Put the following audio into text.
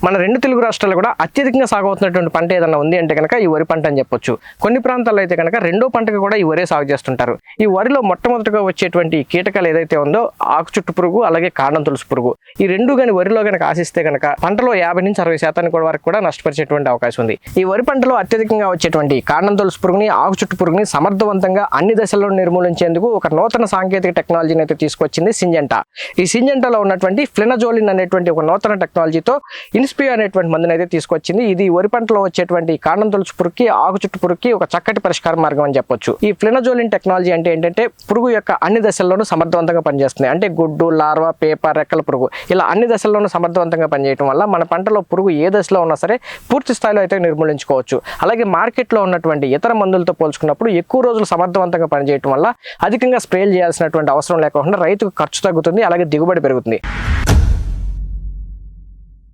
మన రెండు తెలుగు రాష్ట్రాల్లో కూడా అత్యధికంగా సాగు అవుతున్నటువంటి పంట ఏదైనా ఉంది అంటే కనుక ఈ వరి పంట అని చెప్పొచ్చు. కొన్ని ప్రాంతాల్లో అయితే కనుక రెండో పంటగా కూడా ఈ వరే సాగు చేస్తుంటారు. ఈ వరిలో మొట్టమొదటిగా వచ్చేటువంటి కీటకాలు ఏదైతే ఉందో ఆకు చుట్టు పురుగు, అలాగే కాండం తులుసు పురుగు, ఈ రెండు కానీ వరిలో కనుక ఆశిస్తే కనుక పంటలో 50 నుంచి 60% వరకు కూడా నష్టపరిచేటువంటి అవకాశం ఉంది. ఈ వరి పంటలో అత్యధికంగా వచ్చేటువంటి కాండం తులుసు పురుగుని, ఆకు చుట్టు పురుగుని సమర్థవంతంగా అన్ని దశల్లో నిర్మూలించేందుకు ఒక నూతన సాంకేతిక టెక్నాలజీని అయితే తీసుకొచ్చింది సింజెంటా. ఈ సింజెంటాలో ఉన్నటువంటి ఫ్లినజోలిన్ అనేటువంటి ఒక నూతన టెక్నాలజీతో ఇన్స్పియా అనేటువంటి మందుని అయితే తీసుకొచ్చింది. ఇది వరి పంటలో వచ్చేటువంటి కాండం తులుసు పురుగుకి, ఆకు చుట్టు పురుగుకి ఒక చక్కటి పరిష్కార మార్గం అని చెప్పొచ్చు. ఈ ఫ్లినజోలిన్ టెక్నాలజీ అంటే ఏంటంటే పురుగు యొక్క అన్ని దశల్లోనూ సమర్థవంతంగా పనిచేస్తుంది. అంటే గుడ్డు, లార్వా, పేపర్, రెక్కల పురుగు ఇలా అన్ని దశల్లోనూ సమర్థవంతంగా పనిచేయడం వల్ల మన పంటలో పురుగు ఏ దశలో ఉన్నా సరే పూర్తి స్థాయిలో అయితే నిర్మూలించుకోవచ్చు. అలాగే మార్కెట్లో ఉన్నటువంటి ఇతర మందులతో పోల్చుకున్నప్పుడు ఎక్కువ రోజులు సమర్థవంతంగా పనిచేయడం వల్ల అధికంగా స్ప్రేలు చేయాల్సినటువంటి అవసరం లేకుండా రైతుకు ఖర్చు తగ్గుతుంది, అలాగే దిగుబడి పెరుగుతుంది.